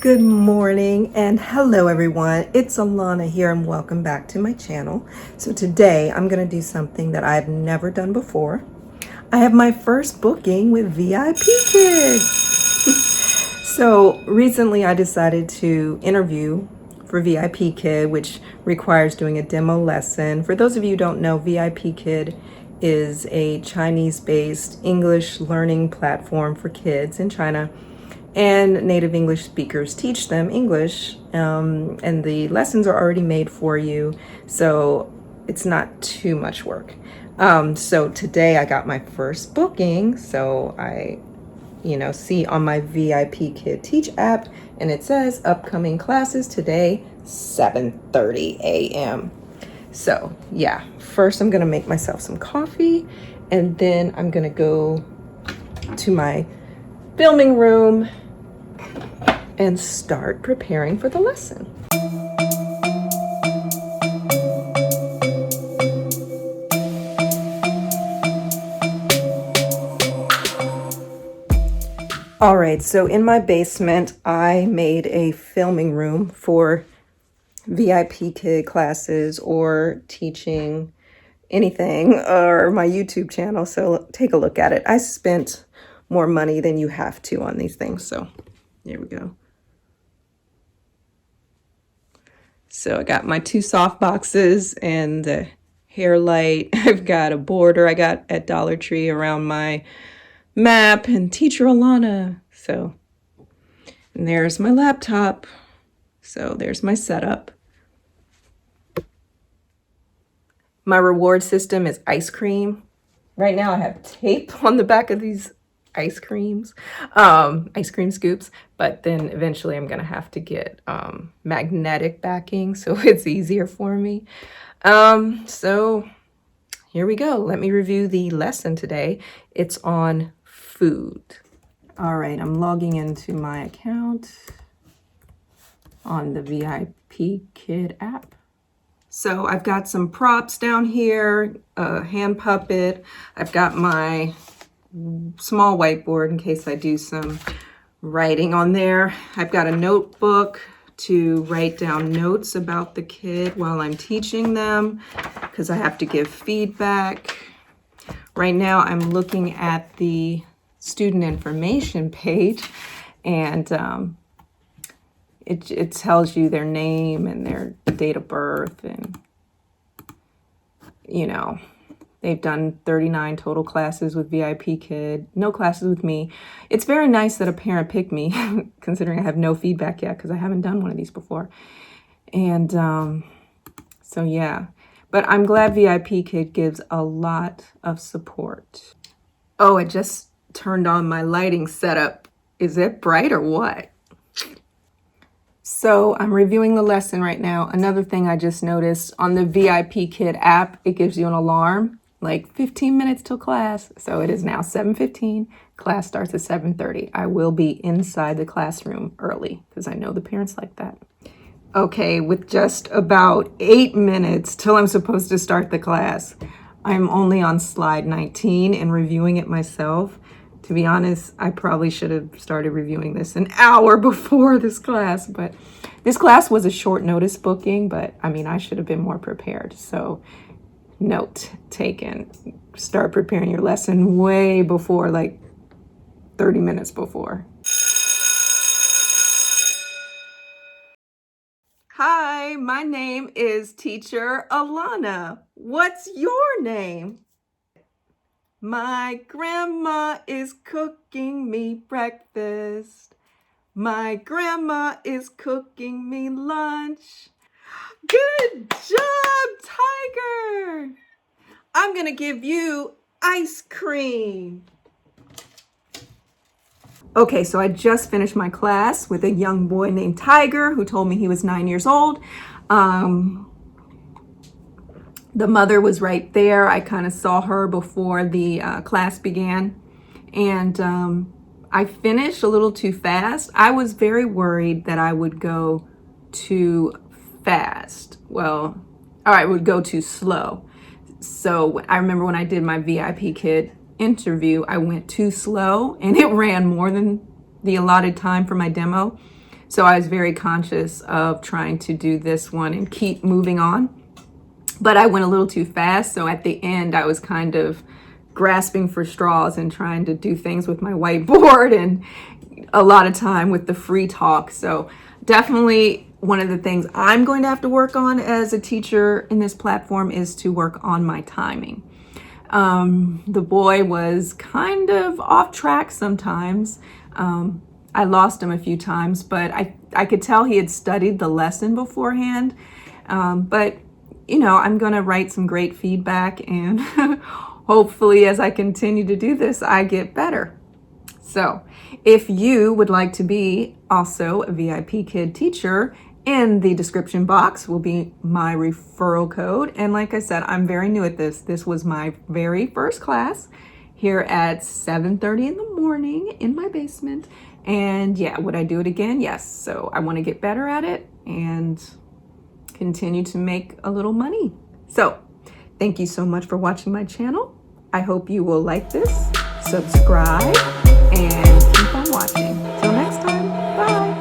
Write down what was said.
Good morning and hello everyone. It's Alana here and welcome back to my channel. So today I'm going to do something that I've never done before. I have my first booking with VIPKid. So recently I decided to interview for VIPKid, which requires doing a demo lesson. For those of you who don't know, VIPKid is a Chinese-based English learning platform for kids in China. And native English speakers teach them English, and the lessons are already made for you, so it's not too much work. So today I got my first booking, so I see on my VIPKid Teach app, and it says upcoming classes today, 7:30 a.m. So yeah, first I'm gonna make myself some coffee, and then I'm gonna go to my filming room and start preparing for the lesson. All right, so in my basement, I made a filming room for VIPKid classes or teaching anything, or my YouTube channel. So take a look at it. I spent more money than you have to on these things. So here we go. So I got my two soft boxes and the hair light. I've got a border I got at Dollar Tree around my map and Teacher Alana. So, and there's my laptop. So there's my setup. My reward system is ice cream. Right now I have tape on the back of these ice cream scoops, but then eventually I'm gonna have to get magnetic backing so it's easier for me. So here we go. Let me review the lesson today. It's on food. All right, I'm logging into my account on the VIPKid app. So I've got some props down here, a hand puppet. I've got my small whiteboard in case I do some writing on there. I've got a notebook to write down notes about the kid while I'm teaching them because I have to give feedback. Right now I'm looking at the student information page, and it tells you their name and their date of birth, and they've done 39 total classes with VIPKid, no classes with me. It's very nice that a parent picked me, considering I have no feedback yet because I haven't done one of these before. And so yeah, but I'm glad VIPKid gives a lot of support. Oh, I just turned on my lighting setup. Is it bright or what? So I'm reviewing the lesson right now. Another thing I just noticed on the VIPKid app, it gives you an alarm, like 15 minutes till class. So it is now 7:15. Class starts at 7:30. I will be inside the classroom early because I know the parents like that. Okay, with just about 8 minutes till I'm supposed to start the class, I'm only on slide 19 and reviewing it myself. To be honest, I probably should have started reviewing this an hour before this class, but this class was a short notice booking, but I mean, I should have been more prepared. So note taken, start preparing your lesson way before, like 30 minutes before. Hi, my name is Teacher Alana. What's your name? My grandma is cooking me breakfast. My grandma is cooking me lunch. Good job, Tiger! I'm gonna give you ice cream. Okay, so I just finished my class with a young boy named Tiger who told me he was 9 years old. The mother was right there. I kind of saw her before the class began. And I finished a little too fast. I was very worried that I would go too fast. Well, I would go too slow. So I remember when I did my VIPKid interview, I went too slow and it ran more than the allotted time for my demo. So I was very conscious of trying to do this one and keep moving on. But I went a little too fast. So at the end, I was kind of grasping for straws and trying to do things with my whiteboard and a lot of time with the free talk. So definitely one of the things I'm going to have to work on as a teacher in this platform is to work on my timing. The boy was kind of off track sometimes. I lost him a few times, but I could tell he had studied the lesson beforehand. But, you know, I'm going to write some great feedback, and hopefully as I continue to do this, I get better. So if you would like to be also a VIPKid teacher, in the description box will be my referral code. And like I said, I'm very new at this. This was my very first class here at 7:30 in the morning in my basement. And yeah, would I do it again? Yes. So I want to get better at it and continue to make a little money. So thank you so much for watching my channel. I hope you will like this, subscribe, and keep on watching. Till next time, bye.